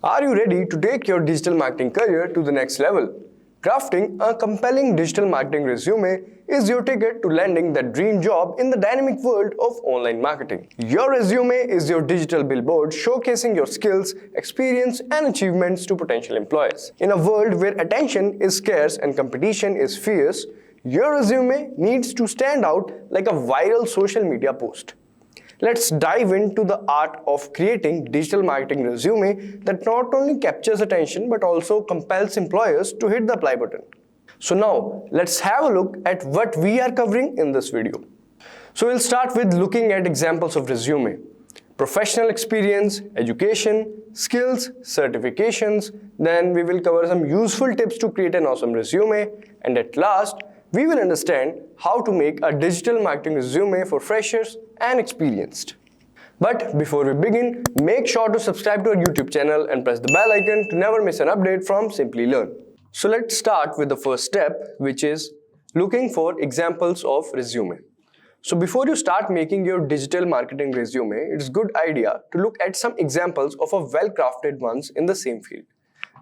Are you ready to take your digital marketing career to the next level? Crafting a compelling digital marketing resume is your ticket to landing that dream job in the dynamic world of online marketing. Your resume is your digital billboard showcasing your skills, experience, and achievements to potential employers. In a world where attention is scarce and competition is fierce, your resume needs to stand out like a viral social media post. Let's dive into the art of creating digital marketing resume that not only captures attention but also compels employers to hit the apply button. So now, let's have a look at what we are covering in this video. So we'll start with looking at examples of resume. Professional experience, education, skills, certifications. Then we will cover some useful tips to create an awesome resume. And at last, we will understand how to make a digital marketing resume for freshers and experienced. But before we begin, make sure to subscribe to our YouTube channel and press the bell icon to never miss an update from Simplilearn. So let's start with the first step, which is looking for examples of resume. So before you start making your digital marketing resume, it's a good idea to look at some examples of a well-crafted ones in the same field.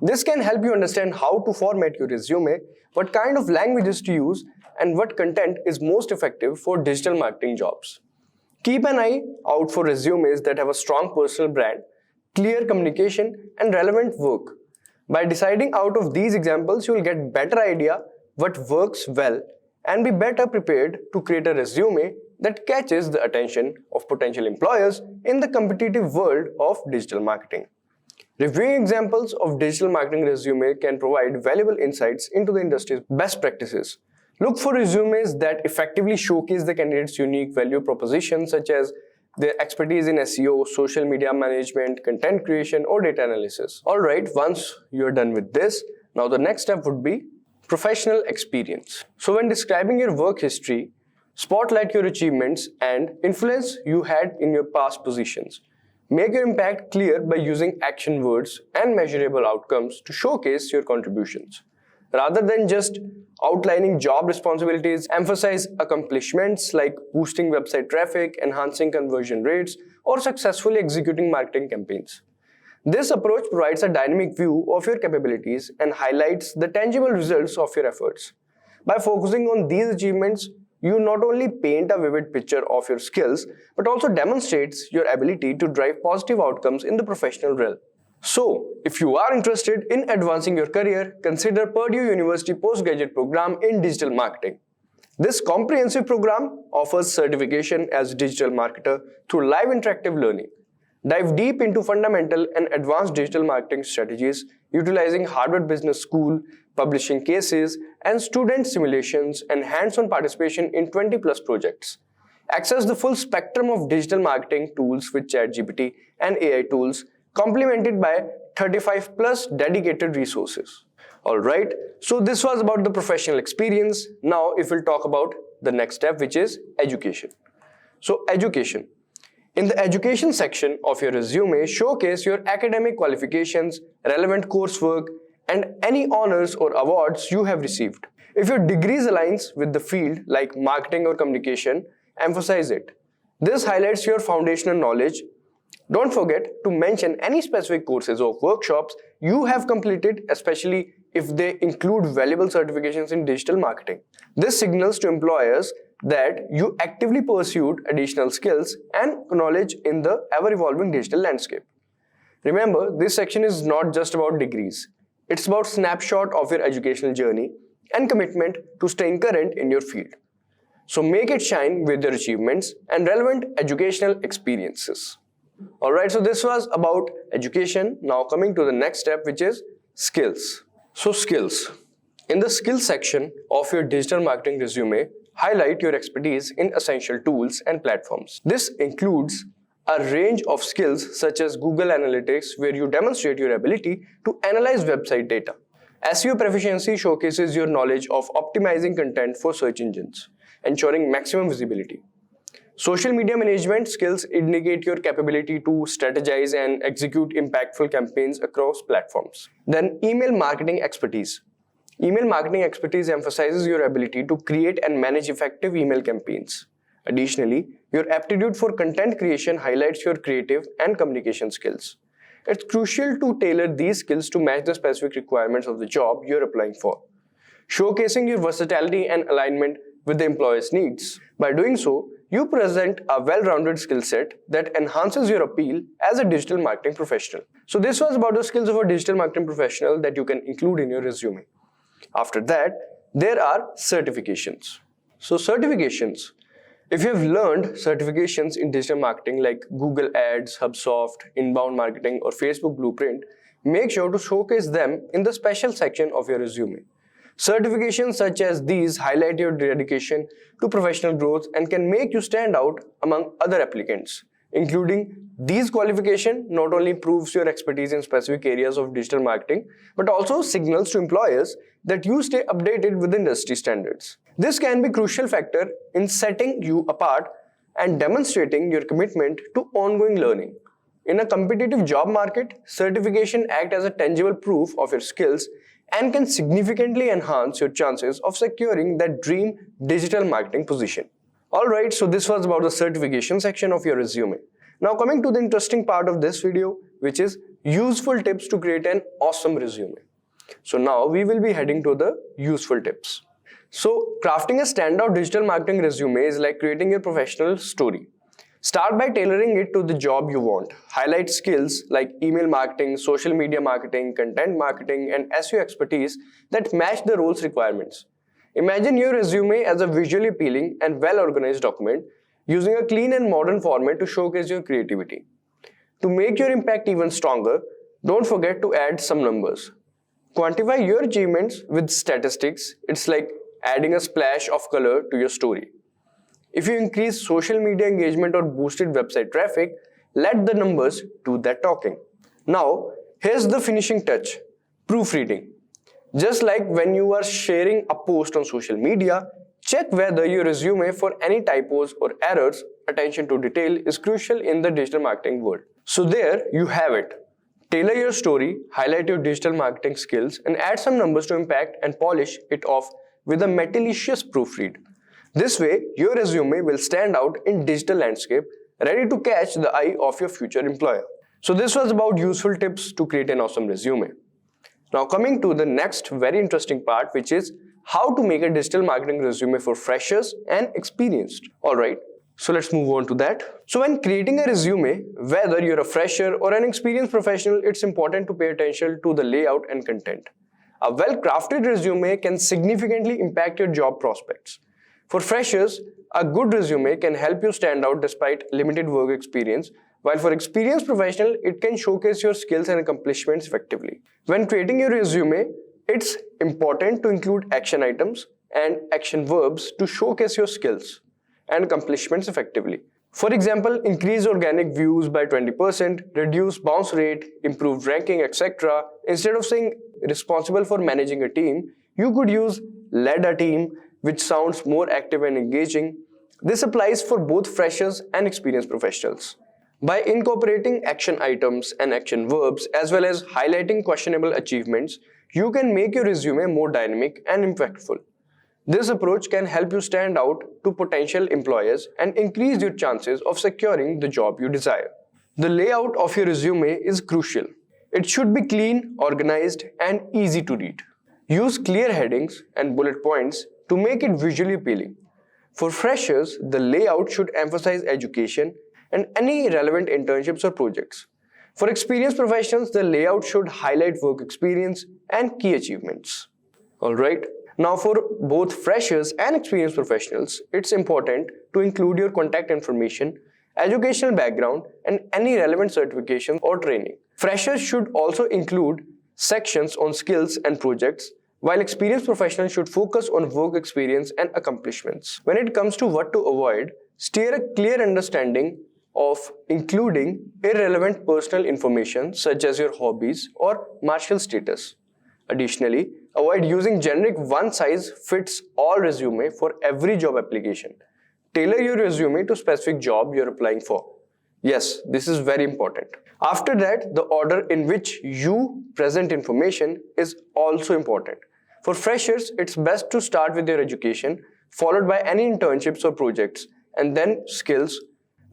This can help you understand how to format your resume, what kind of languages to use, and what content is most effective for digital marketing jobs. Keep an eye out for resumes that have a strong personal brand, clear communication, and relevant work. By deciding out of these examples, you will get better idea what works well and be better prepared to create a resume that catches the attention of potential employers in the competitive world of digital marketing. Reviewing examples of digital marketing resume can provide valuable insights into the industry's best practices. Look for resumes that effectively showcase the candidate's unique value proposition, such as their expertise in SEO, social media management, content creation, or data analysis. Alright, once you're done with this, now the next step would be professional experience. So when describing your work history, spotlight your achievements and influence you had in your past positions. Make your impact clear by using action words and measurable outcomes to showcase your contributions. Rather than just outlining job responsibilities, emphasize accomplishments like boosting website traffic, enhancing conversion rates, or successfully executing marketing campaigns. This approach provides a dynamic view of your capabilities and highlights the tangible results of your efforts. By focusing on these achievements, you not only paint a vivid picture of your skills, but also demonstrates your ability to drive positive outcomes in the professional realm. So, if you are interested in advancing your career, consider Purdue University postgraduate program in digital marketing. This comprehensive program offers certification as digital marketer through live interactive learning. Dive deep into fundamental and advanced digital marketing strategies utilizing Harvard Business School, publishing cases, and student simulations and hands-on participation in 20+ projects. Access the full spectrum of digital marketing tools with ChatGPT and AI tools, complemented by 35+ dedicated resources. Alright, so this was about the professional experience. Now if we'll talk about the next step, which is education. So education. In the education section of your resume, showcase your academic qualifications, relevant coursework, and any honors or awards you have received. If your degrees aligns with the field like marketing or communication, emphasize it. This highlights your foundational knowledge. Don't forget to mention any specific courses or workshops you have completed, especially if they include valuable certifications in digital marketing. This signals to employers that you actively pursued additional skills and knowledge in the ever-evolving digital landscape. Remember, this section is not just about degrees. It's about snapshot of your educational journey and commitment to staying current in your field. So make it shine with your achievements and relevant educational experiences. Alright, so this was about education. Now coming to the next step, which is skills. So skills. In the skills section of your digital marketing resume, highlight your expertise in essential tools and platforms. This includes a range of skills such as Google Analytics, where you demonstrate your ability to analyze website data. SEO proficiency showcases your knowledge of optimizing content for search engines, ensuring maximum visibility. Social media management skills indicate your capability to strategize and execute impactful campaigns across platforms. Then email marketing expertise. Email marketing expertise emphasizes your ability to create and manage effective email campaigns. Additionally, your aptitude for content creation highlights your creative and communication skills. It's crucial to tailor these skills to match the specific requirements of the job you're applying for, showcasing your versatility and alignment with the employer's needs. By doing so, you present a well-rounded skill set that enhances your appeal as a digital marketing professional. So this was about the skills of a digital marketing professional that you can include in your resume. After that, there are certifications. So certifications. If you have learned certifications in digital marketing like Google Ads, HubSpot, Inbound Marketing, or Facebook Blueprint, make sure to showcase them in the special section of your resume. Certifications such as these highlight your dedication to professional growth and can make you stand out among other applicants. Including these qualifications not only proves your expertise in specific areas of digital marketing, but also signals to employers that you stay updated with industry standards. This can be a crucial factor in setting you apart and demonstrating your commitment to ongoing learning. In a competitive job market, certification act as a tangible proof of your skills and can significantly enhance your chances of securing that dream digital marketing position. Alright, so this was about the certification section of your resume. Now coming to the interesting part of this video, which is useful tips to create an awesome resume. So now we will be heading to the useful tips. So crafting a standout digital marketing resume is like creating your professional story. Start by tailoring it to the job you want. Highlight skills like email marketing, social media marketing, content marketing, and SEO expertise that match the role's requirements. Imagine your resume as a visually appealing and well-organized document using a clean and modern format to showcase your creativity. To make your impact even stronger, don't forget to add some numbers. Quantify your achievements with statistics. It's like adding a splash of color to your story. If you increase social media engagement or boosted website traffic, let the numbers do that talking. Now, here's the finishing touch, proofreading. Just like when you are sharing a post on social media, check whether your resume for any typos or errors. Attention to detail is crucial in the digital marketing world. So there you have it. Tailor your story, highlight your digital marketing skills, and add some numbers to impact and polish it off with a meticulous proofread. This way, your resume will stand out in digital landscape, ready to catch the eye of your future employer. So this was about useful tips to create an awesome resume. Now coming to the next very interesting part, which is how to make a digital marketing resume for freshers and experienced. Alright, so let's move on to that. So when creating a resume, whether you're a fresher or an experienced professional, it's important to pay attention to the layout and content. A well-crafted resume can significantly impact your job prospects. For freshers, a good resume can help you stand out despite limited work experience, while for experienced professionals, it can showcase your skills and accomplishments effectively. When creating your resume, it's important to include action items and action verbs to showcase your skills and accomplishments effectively. For example, increase organic views by 20%, reduce bounce rate, improve ranking, etc. Instead of saying responsible for managing a team, you could use led a team, which sounds more active and engaging. This applies for both freshers and experienced professionals. By incorporating action items and action verbs as well as highlighting questionable achievements, you can make your resume more dynamic and impactful. This approach can help you stand out to potential employers and increase your chances of securing the job you desire. The layout of your resume is crucial. It should be clean, organized, and easy to read. Use clear headings and bullet points to make it visually appealing. For freshers, the layout should emphasize education and any relevant internships or projects. For experienced professionals, the layout should highlight work experience and key achievements. Alright, now for both freshers and experienced professionals, it's important to include your contact information, educational background, and any relevant certification or training. Freshers should also include sections on skills and projects, while experienced professionals should focus on work experience and accomplishments. When it comes to what to avoid, steer a clear understanding of including irrelevant personal information such as your hobbies or marital status. Additionally, avoid using generic one-size-fits-all resume for every job application. Tailor your resume to specific job you're applying for. Yes, this is very important. After that, the order in which you present information is also important. For freshers, it's best to start with your education, followed by any internships or projects, and then skills.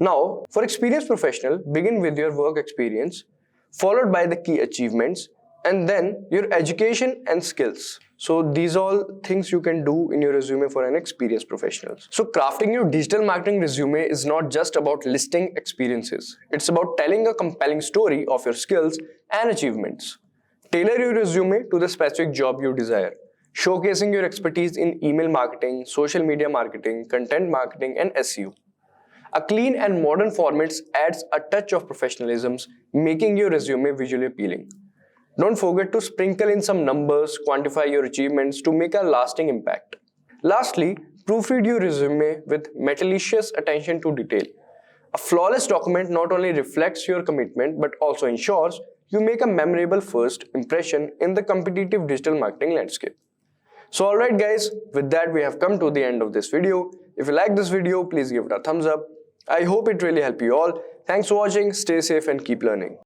Now, for experienced professional, begin with your work experience, followed by the key achievements, and then your education and skills. So these all things you can do in your resume for an experienced professional. So crafting your digital marketing resume is not just about listing experiences. It's about telling a compelling story of your skills and achievements. Tailor your resume to the specific job you desire, showcasing your expertise in email marketing, social media marketing, content marketing, and SEO. A clean and modern format adds a touch of professionalism, making your resume visually appealing. Don't forget to sprinkle in some numbers, quantify your achievements to make a lasting impact. Lastly, proofread your resume with meticulous attention to detail. A flawless document not only reflects your commitment but also ensures you make a memorable first impression in the competitive digital marketing landscape. So alright guys, with that we have come to the end of this video. If you like this video, please give it a thumbs up. I hope it really helped you all. Thanks for watching, stay safe and keep learning.